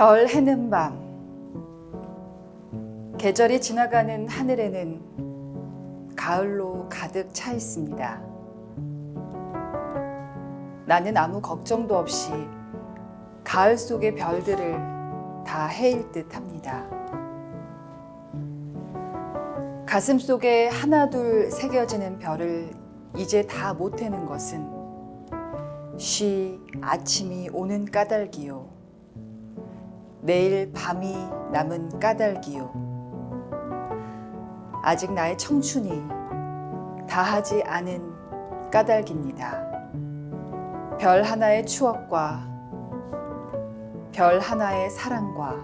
별 해는 밤, 계절이 지나가는 하늘에는 가을로 가득 차 있습니다. 나는 아무 걱정도 없이 가을 속의 별들을 다 헤일 듯 합니다. 가슴 속에 하나둘 새겨지는 별을 이제 다 못 해는 것은 쉬 아침이 오는 까닭이요. 내일 밤이 남은 까닭이요. 아직 나의 청춘이 다하지 않은 까닭입니다. 별 하나의 추억과 별 하나의 사랑과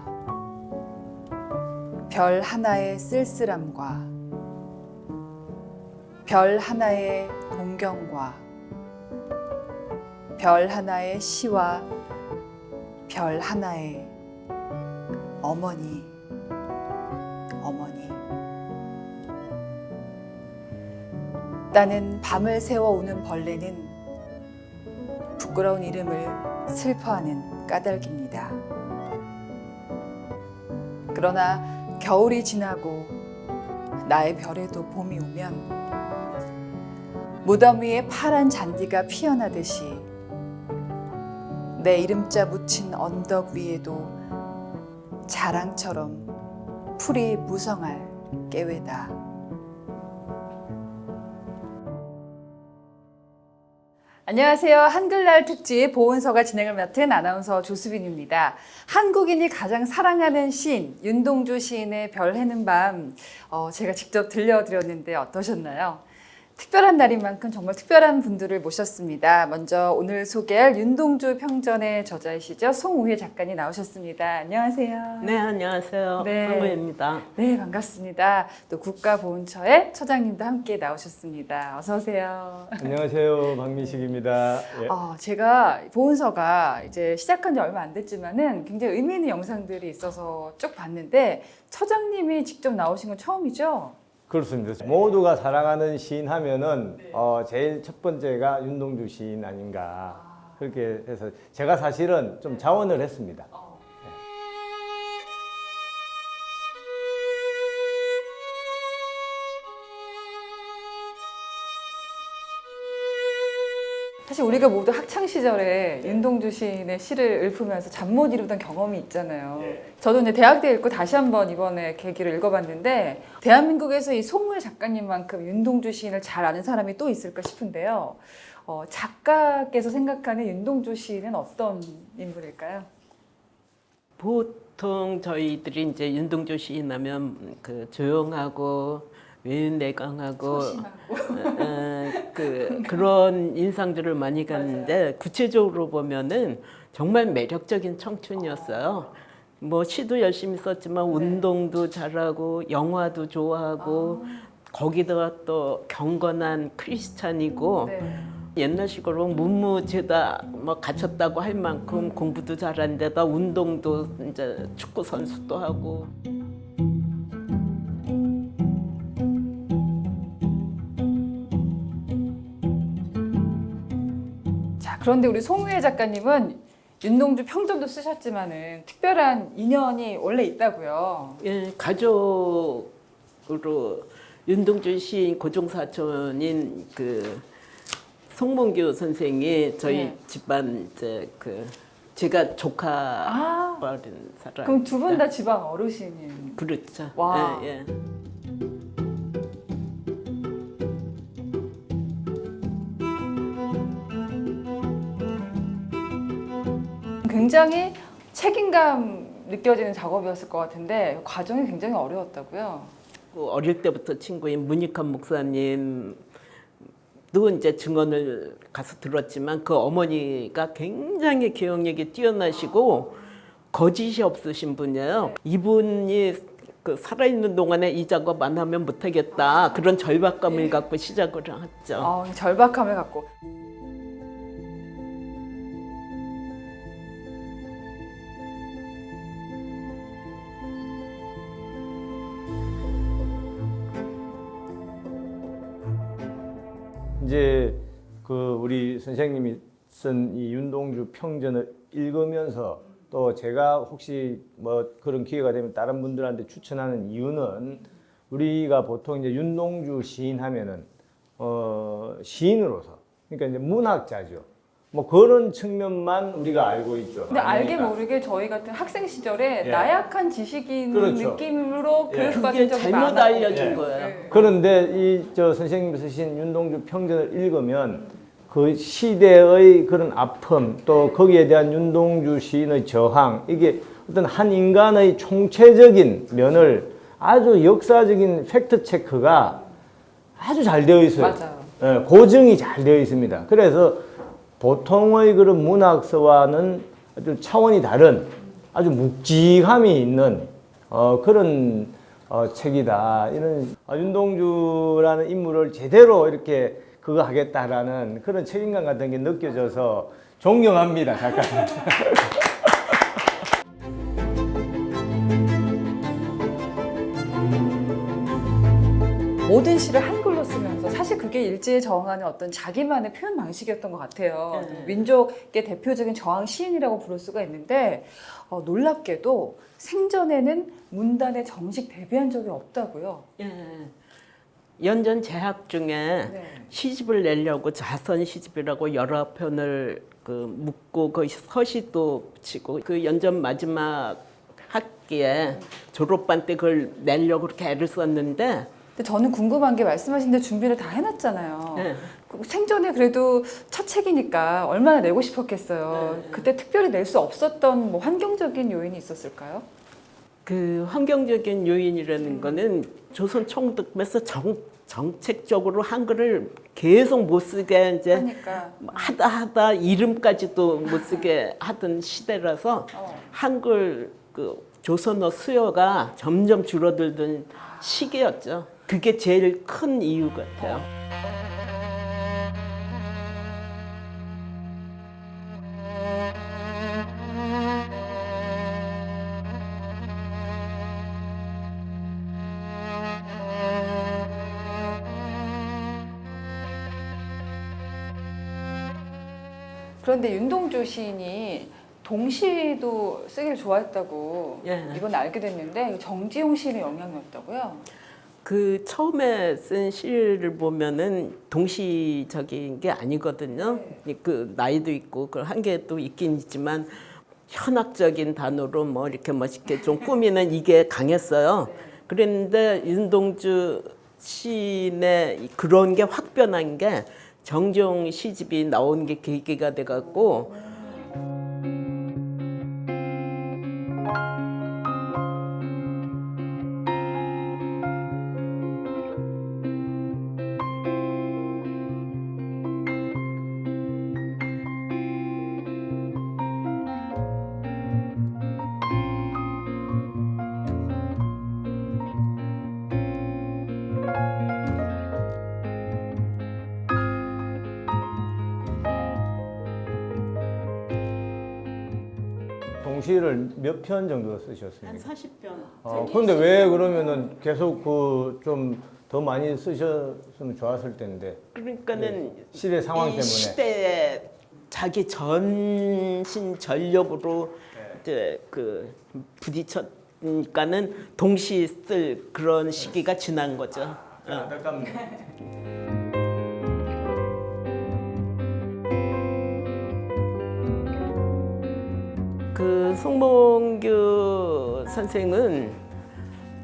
별 하나의 쓸쓸함과 별 하나의 동경과 별 하나의 시와 별 하나의 어머니. 나는 밤을 새워 우는 벌레는 부끄러운 이름을 슬퍼하는 까닭입니다. 그러나 겨울이 지나고 나의 별에도 봄이 오면 무덤 위에 파란 잔디가 피어나듯이 내 이름자 묻힌 언덕 위에도 자랑처럼 풀이 무성할 깨외다. 안녕하세요. 한글날 특집 보은서가 진행을 맡은 아나운서 조수빈입니다. 한국인이 가장 사랑하는 시인 윤동주 시인의 별 해는 밤 제가 직접 들려드렸는데 어떠셨나요? 특별한 날인 만큼 정말 특별한 분들을 모셨습니다. 먼저 오늘 소개할 윤동주 평전의 저자이시죠. 송우혜 작가님 나오셨습니다. 안녕하세요. 네, 안녕하세요. 네. 송우혜입니다. 네, 반갑습니다. 또 국가보훈처의 처장님도 함께 나오셨습니다. 어서 오세요. 안녕하세요, 박민식입니다. 예. 제가 보훈서가 이제 시작한 지 얼마 안 됐지만은 굉장히 의미 있는 영상들이 있어서 쭉 봤는데 처장님이 직접 나오신 건 처음이죠? 그렇습니다. 모두가 사랑하는 시인 하면은 제일 첫 번째가 윤동주 시인 아닌가 그렇게 해서 제가 사실은 좀 자원을 했습니다. 사실 우리가 모두 학창 시절에 윤동주 시인의 시를 읊으면서 잠 못 이루던 경험이 있잖아요. 저도 이제 대학 때 읽고 다시 한번 이번에 계기로 읽어봤는데 대한민국에서 이 송우혜 작가님만큼 윤동주 시인을 잘 아는 사람이 또 있을까 싶은데요. 작가께서 생각하는 윤동주 시인은 어떤 인물일까요? 보통 저희들이 이제 윤동주 시인 하면 그 조용하고 외연내강하고 그런 인상들을 많이 갖는데 구체적으로 보면은 정말 매력적인 청춘이었어요. 뭐 시도 열심히 썼지만 운동도 잘하고 영화도 좋아하고 거기다가 또 경건한 크리스찬이고 옛날식으로 문무죄다 뭐 갖췄다고 할 만큼 공부도 잘한 데다 운동도 이제 축구 선수도 하고. 그런데 우리 송우혜 작가님은 윤동주 평전도 쓰셨지만은 특별한 인연이 원래 있다고요. 예, 가족으로 윤동주 시인 고종사촌인 그 송문교 선생이 저희 집안 이제 그 제가 조카 어린 사람. 그럼 두 분 다 집안 어르신인. 그렇죠. 와. 예, 예. 굉장히 책임감 느껴지는 작업이었을 것 같은데 과정이 굉장히 어려웠다고요? 어릴 때부터 친구인 문익환 목사님도 이제 증언을 가서 들었지만 그 어머니가 굉장히 기억력이 뛰어나시고 거짓이 없으신 분이에요. 이분이 그 살아있는 동안에 이 작업 안 하면 못하겠다 그런 절박감을 갖고 시작을 했죠. 절박함을 갖고. 이제 그 우리 선생님이 쓴 이 윤동주 평전을 읽으면서 또 제가 혹시 뭐 그런 기회가 되면 다른 분들한테 추천하는 이유는 우리가 보통 이제 윤동주 시인 하면은 시인으로서 그러니까 이제 문학자죠. 뭐 그런 측면만 우리가 알고 있죠. 근데 알게 아닙니까? 모르게 저희 같은 학생 시절에 예. 나약한 지식인 그렇죠. 느낌으로 예. 교육받은 그게 적이 잘못 많아요. 알려준 예. 거예요. 네. 그런데 이 저 선생님 쓰신 윤동주 평전을 읽으면 그 시대의 그런 아픔 또 거기에 대한 윤동주 시인의 저항 이게 어떤 한 인간의 총체적인 면을 아주 역사적인 팩트 체크가 아주 잘 되어 있어요. 맞아요. 예, 고증이 잘 되어 있습니다. 그래서 보통의 그런 문학서와는 아주 차원이 다른 아주 묵직함이 있는 그런 책이다. 이런 윤동주라는 인물을 제대로 이렇게 그거 하겠다라는 그런 책임감 같은 게 느껴져서 존경합니다. 작가님. 모든 시를 한글로 쓰면서 사실 그게 일제에 저항하는 어떤 자기만의 표현 방식이었던 것 같아요. 네. 민족의 대표적인 저항 시인이라고 부를 수가 있는데 놀랍게도 생전에는 문단에 정식 데뷔한 적이 없다고요. 예. 연전 재학 중에 네. 시집을 내려고 자선 시집이라고 여러 편을 묶고 그 서시도 붙이고 그 연전 마지막 학기에 졸업반 때 그걸 내려고 그렇게 애를 썼는데 근데 저는 궁금한 게 말씀하신 데 준비를 다 해놨잖아요. 네. 생전에 그래도 첫 책이니까 얼마나 내고 싶었겠어요. 네. 그때 특별히 낼 수 없었던 뭐 환경적인 요인이 있었을까요? 그 환경적인 요인이라는 거는 조선 총독에서 정책적으로 한글을 계속 못 쓰게 이제 하니까 하다 이름까지도 못 쓰게 하던 시대라서 한글 그 조선어 수요가 점점 줄어들던 시기였죠. 그게 제일 큰 이유 같아요. 그런데 윤동주 시인이 동시도 쓰기를 좋아했다고 예. 이건 알게 됐는데 정지용 시인의 영향이었다고요? 그 처음에 쓴 시를 보면은 동시적인 게 아니거든요. 그 나이도 있고 그 한계도 있긴 있지만 현학적인 단어로 뭐 이렇게 멋있게 좀 꾸미는 이게 강했어요. 그랬는데 윤동주 시인의 그런 게 확 변한 게 정지용 시집이 나온 게 계기가 돼갖고 동시를 몇 편 정도 쓰셨습니까? 40편. 그런데 왜 그러면은 계속 그 좀 더 많이 쓰셨으면 좋았을 텐데. 그러니까는 시대 상황 이 때문에. 시대에 자기 전신 전력으로 이제 그 부딪혔으니까는 동시 쓸 그런 시기가 지난 거죠. 안타깝네. 그 송몽규 선생은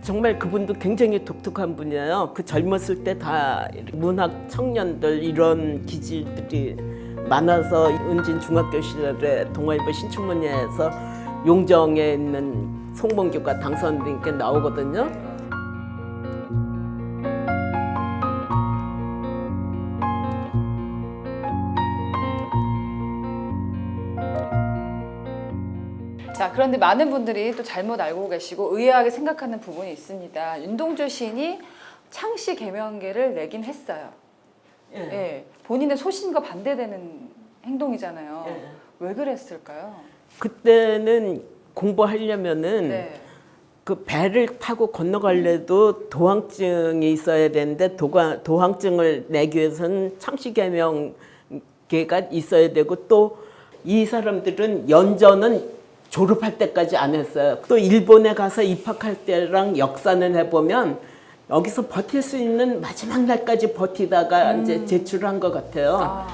정말 그분도 굉장히 독특한 분이에요. 그 젊었을 때 다 문학 청년들 이런 기질들이 많아서 은진 중학교 시절에 동아일보 신춘문예에서 용정에 있는 송몽규가 당선된 게 나오거든요. 자, 그런데 많은 분들이 또 잘못 알고 계시고 의아하게 생각하는 부분이 있습니다. 윤동주 시인이 창씨 개명계를 내긴 했어요. 예. 본인의 소신과 반대되는 행동이잖아요. 예. 왜 그랬을까요? 그때는 공부하려면은 네. 그 배를 타고 건너갈래도 도항증이 있어야 되는데 도항증을 내기 위해서는 창씨개명계가 있어야 되고 또 이 사람들은 연전은 졸업할 때까지 안 했어요. 또 일본에 가서 입학할 때랑 역산을 해보면 여기서 버틸 수 있는 마지막 날까지 버티다가 이제 제출한 것 같아요.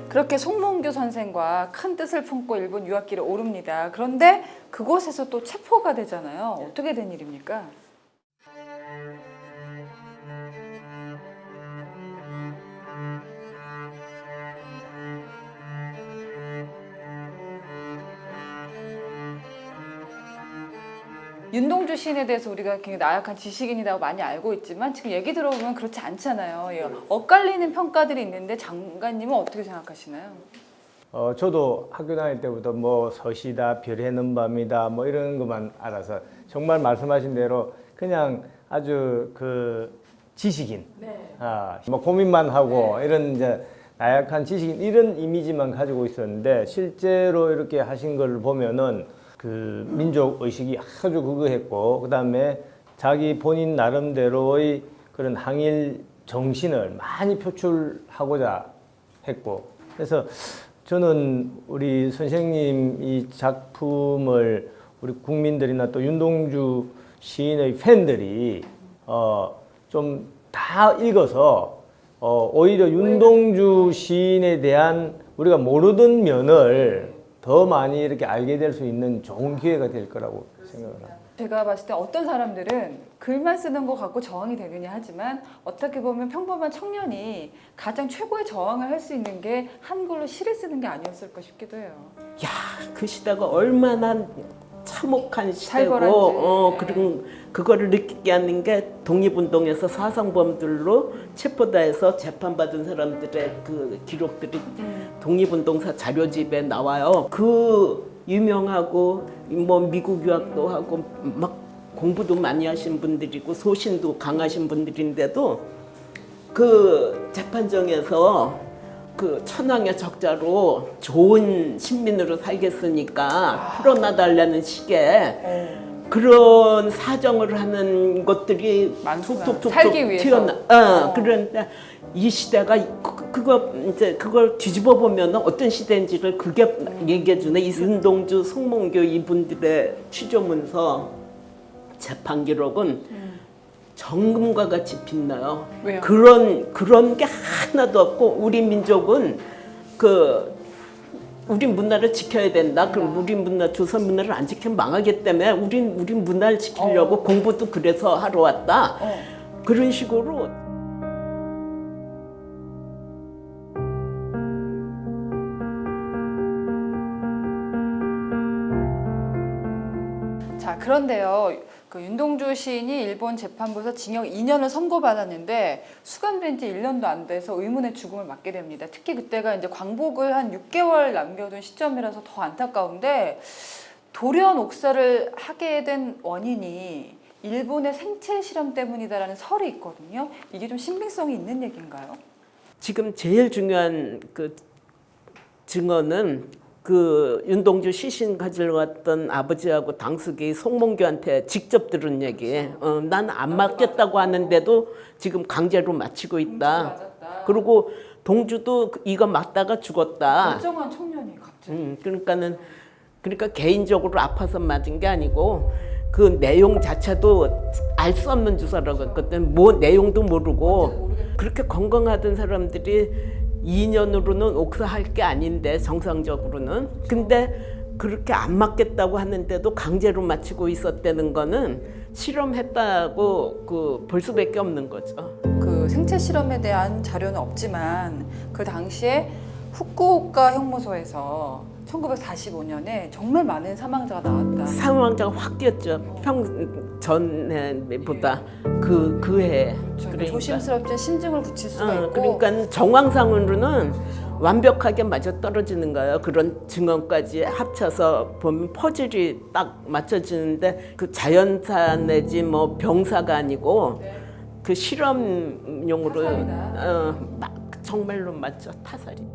그렇게 송몽규 선생과 큰 뜻을 품고 일본 유학길에 오릅니다. 그런데 그곳에서 또 체포가 되잖아요. 어떻게 된 일입니까? 윤동주 시인에 대해서 우리가 굉장히 나약한 지식인이라고 많이 알고 있지만 지금 얘기 들어보면 그렇지 않잖아요. 예, 엇갈리는 평가들이 있는데 장관님은 어떻게 생각하시나요? 저도 학교 다닐 때부터 뭐 서시다, 별해는 밤이다, 뭐 이런 것만 알아서 정말 말씀하신 대로 그냥 아주 그 지식인, 뭐 고민만 하고 이런 이제 나약한 지식인 이런 이미지만 가지고 있었는데 실제로 이렇게 하신 걸 보면은 그 민족 의식이 아주 그거했고 그다음에 자기 본인 나름대로의 그런 항일 정신을 많이 표출하고자 했고 그래서 저는 우리 선생님 이 작품을 우리 국민들이나 또 윤동주 시인의 팬들이 좀 다 읽어서 오히려 윤동주 시인에 대한 우리가 모르던 면을 더 많이 이렇게 알게 될 수 있는 좋은 기회가 될 거라고 생각을 합니다. 제가 봤을 때 어떤 사람들은 글만 쓰는 것 갖고 저항이 되느냐 하지만 어떻게 보면 평범한 청년이 가장 최고의 저항을 할 수 있는 게 한글로 시를 쓰는 게 아니었을까 싶기도 해요. 야, 그 시대가 얼마나 참혹한 시대고, 살벌한지. 그리고 그거를 느끼게 하는 게 독립운동에서 사상범들로 체포다해서 재판받은 사람들의 그 기록들이 독립운동사 자료집에 나와요. 그 유명하고 뭐 미국 유학도 하고 막 공부도 많이 하신 분들이고 소신도 강하신 분들인데도 그 재판정에서 그 천황의 적자로 좋은 신민으로 살겠으니까 풀어놔달라는 식의 그런 사정을 하는 것들이 많구나. 툭툭툭 살기 위해서. 튀어나. 그런데 이 시대가 그거 이제 그걸 뒤집어 보면 어떤 시대인지를 그게 얘기해 주네. 이 윤동주, 송몽규 이분들의 취조문서 재판 기록은 정금과 같이 빛나요. 왜요? 그런 게 하나도 없고 우리 민족은 우리 문화를 지켜야 된다. 그럼 우리 문화, 조선 문화를 안 지키면 망하기 때문에 우리 문화를 지키려고 공부도 그래서 하러 왔다. 그런 식으로. 자, 그런데요. 그 윤동주 시인이 일본 재판부에서 징역 2년을 선고받았는데 수감된 지 1년도 안 돼서 의문의 죽음을 맞게 됩니다. 특히 그때가 이제 광복을 한 6개월 남겨둔 시점이라서 더 안타까운데 돌연 옥사를 하게 된 원인이 일본의 생체 실험 때문이다라는 설이 있거든요. 이게 좀 신빙성이 있는 얘기인가요? 지금 제일 중요한 그 증언은 그 윤동주 시신 가지러 갔던 아버지하고 당숙이 송몽규한테 직접 들은 얘기. 난 안 맞겠다고 하는데도 지금 강제로 맞히고 있다. 그리고 동주도 이거 맞다가 죽었다. 멀쩡한 청년이 갑자기. 그러니까 개인적으로 아파서 맞은 게 아니고 그 내용 자체도 알 수 없는 주사라고 했거든. 뭐 내용도 모르고 그렇게 건강하던 사람들이 2년으로는 옥사할 게 아닌데 정상적으로는. 근데 그렇게 안 맞겠다고 하는데도 강제로 맞추고 있었다는 거는 실험했다고 볼 수밖에 없는 거죠. 그 생체 실험에 대한 자료는 없지만 그 당시에 후쿠오카 형무소에서 1945년에 정말 많은 사망자가 나왔다. 사망자가 확 뛰었죠. 전에보다 그 해에. 조심스럽게 심증을 붙일 수가 있고. 그러니까 정황상으로는 완벽하게 맞아 떨어지는 거예요. 그런 증언까지 합쳐서 보면 퍼즐이 딱 맞춰지는데 그 자연사 내지 뭐 병사가 아니고 그 실험용으로 막 정말로 맞죠. 타살이.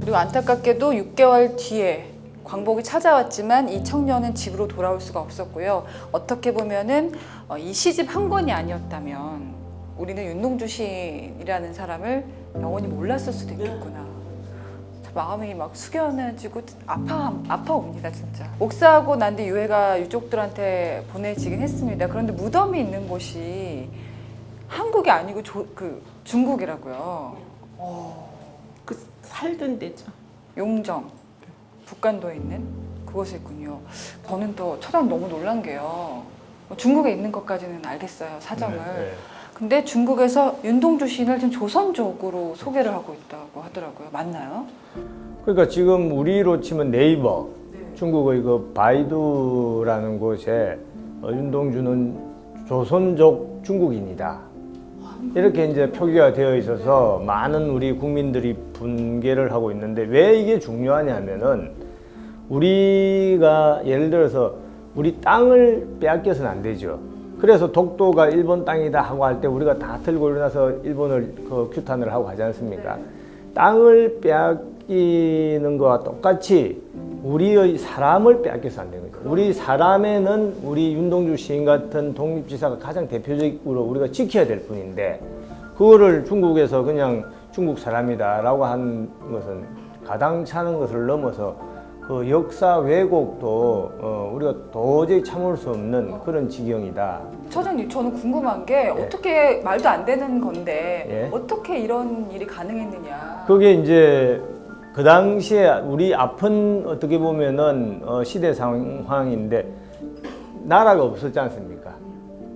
그리고 안타깝게도 6개월 뒤에 광복이 찾아왔지만 이 청년은 집으로 돌아올 수가 없었고요. 어떻게 보면은 이 시집 한 권이 아니었다면 우리는 윤동주 시인이라는 사람을 영원히 몰랐을 수도 있겠구나. 마음이 막 숙연해지고 아파옵니다 진짜. 목사하고 난 뒤 유해가 유족들한테 보내지긴 했습니다. 그런데 무덤이 있는 곳이 한국이 아니고 중국이라고요. 그 살던 데죠. 용정, 북간도에 있는 그곳에 있군요. 저는 또 처음 너무 놀란 게요. 중국에 있는 것까지는 알겠어요, 사정을. 네. 근데 중국에서 윤동주 시인을 지금 조선족으로 소개를 하고 있다고 하더라고요. 맞나요? 그러니까 지금 우리로 치면 네이버, 중국의 그 바이두라는 곳에 윤동주는 조선족 중국인이다. 이렇게 이제 표기가 되어 있어서 많은 우리 국민들이 분개를 하고 있는데 왜 이게 중요하냐면은 우리가 예를 들어서 우리 땅을 빼앗겨서는 안 되죠. 그래서 독도가 일본 땅이다 하고 할 때 우리가 다 들고 일어나서 일본을 규탄을 하고 하지 않습니까? 땅을 빼앗기는 거와 똑같이 우리의 사람을 빼앗겨서 안 되는 거죠. 우리 사람에는 우리 윤동주 시인 같은 독립지사가 가장 대표적으로 우리가 지켜야 될 뿐인데 그거를 중국에서 그냥 중국 사람이다라고 한 것은 가당찮은 것을 넘어서 그 역사 왜곡도 우리가 도저히 참을 수 없는 그런 지경이다. 처장님, 저는 궁금한 게 어떻게 말도 안 되는 건데 어떻게 이런 일이 가능했느냐. 그게 이제 그 당시에 우리 앞은 어떻게 보면은 시대 상황인데 나라가 없었지 않습니까?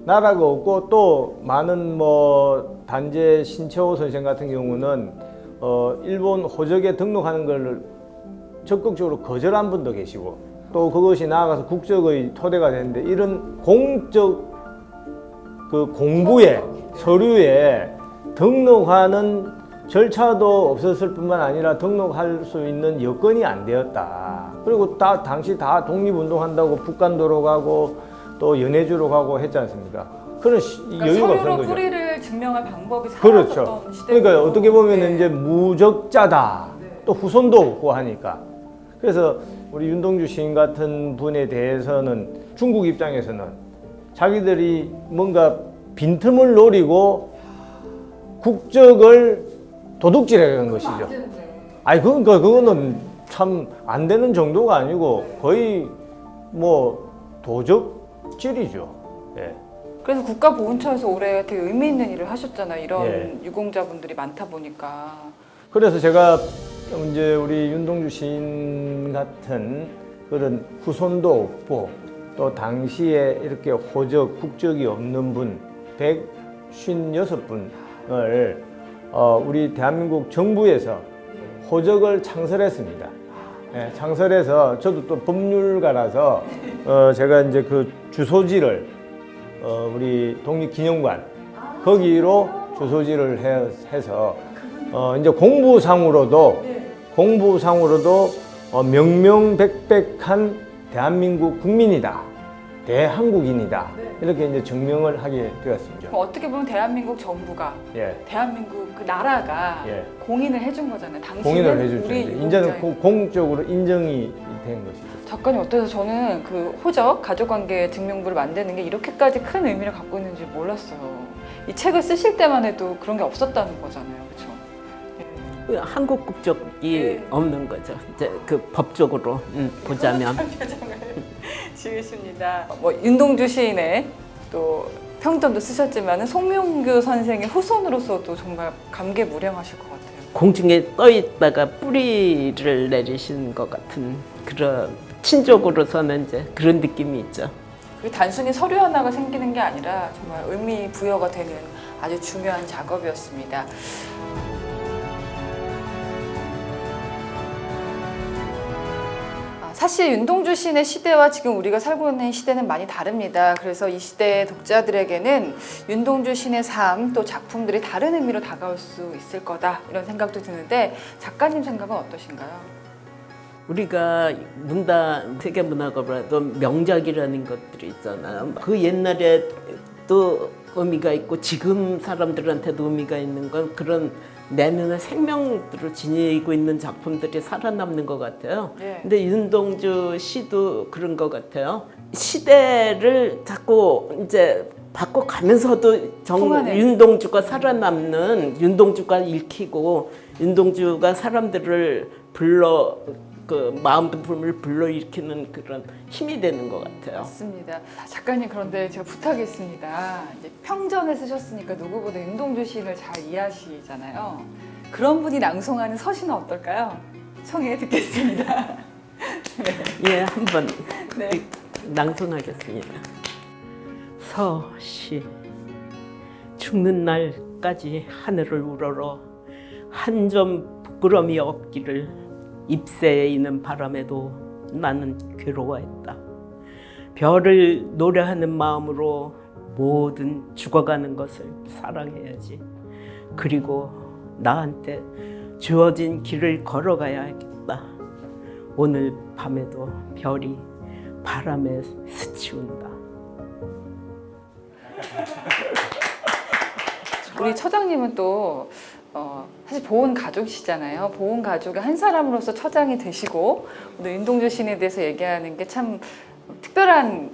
나라가 없고 또 많은 뭐 단재 신채호 선생 같은 경우는 일본 호적에 등록하는 걸 적극적으로 거절한 분도 계시고 또 그것이 나아가서 국적의 토대가 되는데 이런 공적 그 공부에 서류에 등록하는 절차도 없었을 뿐만 아니라 등록할 수 있는 여건이 안 되었다. 그리고 당시 다 독립운동한다고 북간도로 가고 또 연해주로 가고 했지 않습니까? 그런 그러니까 여유가 없는 서류로 거죠. 뿌리를 증명할 방법이 사라졌던 그렇죠. 시대고. 그러니까 어떻게 보면 이제 무적자다. 또 후손도 없고 하니까. 그래서 우리 윤동주 시인 같은 분에 대해서는 중국 입장에서는 자기들이 뭔가 빈틈을 노리고 국적을 도둑질해간 것이죠. 아니 그러니까 그거는 참 안 되는 정도가 아니고 거의 뭐 도적질이죠. 예. 그래서 국가보훈처에서 올해 되게 의미 있는 일을 하셨잖아요. 이런 예. 유공자분들이 많다 보니까. 그래서 제가 이제 우리 윤동주 시인 같은 그런 후손도 없고 또 당시에 이렇게 호적, 국적이 없는 분 156분을 우리 대한민국 정부에서 호적을 창설했습니다. 예, 창설해서 저도 또 법률가라서 제가 이제 그 주소지를 우리 독립기념관 거기로 주소지를 해서 이제 공부상으로도 명명백백한 대한민국 국민이다, 대한국인이다 이렇게 이제 증명을 하게 되었습니다. 어떻게 보면 대한민국 정부가 대한민국 그 나라가 공인을 해준 거잖아요. 당신은 공인을 해줬죠. 우리 이제는 공적으로 인정이 된 것이죠. 작가님 어떠세요? 저는 그 호적 가족관계 증명부를 만드는 게 이렇게까지 큰 의미를 갖고 있는지 몰랐어요. 이 책을 쓰실 때만 해도 그런 게 없었다는 거잖아요, 그렇죠? 한국 국적이 없는 거죠. 이제 그 법적으로 보자면. 표정을 지으십니다. 뭐 윤동주 시인의 또 평전도 쓰셨지만 송명교 선생의 후손으로서도 정말 감개무량하실 것 같아요. 공중에 떠 있다가 뿌리를 내리신 것 같은 그런 친족으로서는 이제 그런 느낌이 있죠. 그게 단순히 서류 하나가 생기는 게 아니라 정말 의미 부여가 되는 아주 중요한 작업이었습니다. 사실 윤동주 시인의 시대와 지금 우리가 살고 있는 시대는 많이 다릅니다. 그래서 이 시대 독자들에게는 윤동주 시인의 삶 또 작품들이 다른 의미로 다가올 수 있을 거다 이런 생각도 드는데 작가님 생각은 어떠신가요? 우리가 세계 문학으로도 명작이라는 것들이 있잖아요. 그 옛날에 또 의미가 있고 지금 사람들한테도 의미가 있는 건 그런 내면의 생명들을 지니고 있는 작품들이 살아남는 것 같아요. 네. 근데 윤동주 시도 그런 것 같아요. 시대를 자꾸 이제 바꿔가면서도 통하네. 윤동주가 살아남는, 윤동주가 읽히고 윤동주가 사람들을 마음을 불러일으키는 그런 힘이 되는 것 같아요. 맞습니다. 작가님 그런데 제가 부탁이 있습니다. 이제 평전을 쓰셨으니까 누구보다 윤동주 시인을 잘 이해하시잖아요. 그런 분이 낭송하는 서시는 어떨까요? 청해 듣겠습니다. 예, 한번 네. 낭송하겠습니다. 서시 죽는 날까지 하늘을 우러러 한 점 부끄럼이 없기를 잎새에 있는 바람에도 나는 괴로워했다. 별을 노래하는 마음으로 모든 죽어가는 것을 사랑해야지. 그리고 나한테 주어진 길을 걸어가야겠다. 오늘 밤에도 별이 바람에 스치운다. 우리 처장님은 또 사실 보온 가족이시잖아요. 보온 가족의 한 사람으로서 처장이 되시고 오늘 윤동주 시인에 대해서 얘기하는 게 참 특별한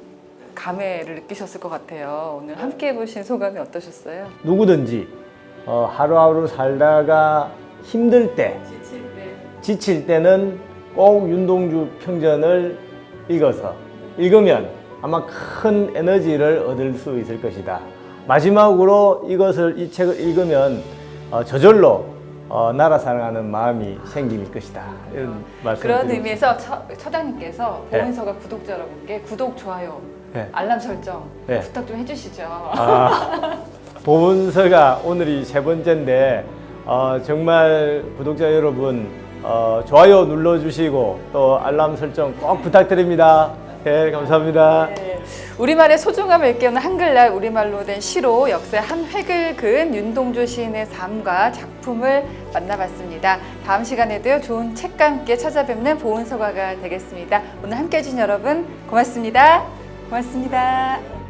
감회를 느끼셨을 것 같아요. 오늘 함께 해보신 소감이 어떠셨어요? 누구든지 하루하루 살다가 힘들 때, 지칠 때는 꼭 윤동주 평전을 읽으면 아마 큰 에너지를 얻을 수 있을 것이다. 마지막으로 이 책을 읽으면 저절로 나라 사랑하는 마음이 생길 것이다. 이런 말씀. 그런 의미에서 처장님께서 네. 보은서가 구독자 여러분께 구독, 좋아요, 네. 알람 설정 네. 부탁 좀 해주시죠. 보은서가 오늘이 3번째인데 정말 구독자 여러분 좋아요 눌러주시고 또 알람 설정 꼭 부탁드립니다. 네, 감사합니다. 네. 우리말의 소중함을 깨우는 한글날 우리말로 된 시로 역사의 한 획을 그은 윤동주 시인의 삶과 작품을 만나봤습니다. 다음 시간에도 좋은 책과 함께 찾아뵙는 보은서가가 되겠습니다. 오늘 함께 해주신 여러분 고맙습니다. 고맙습니다.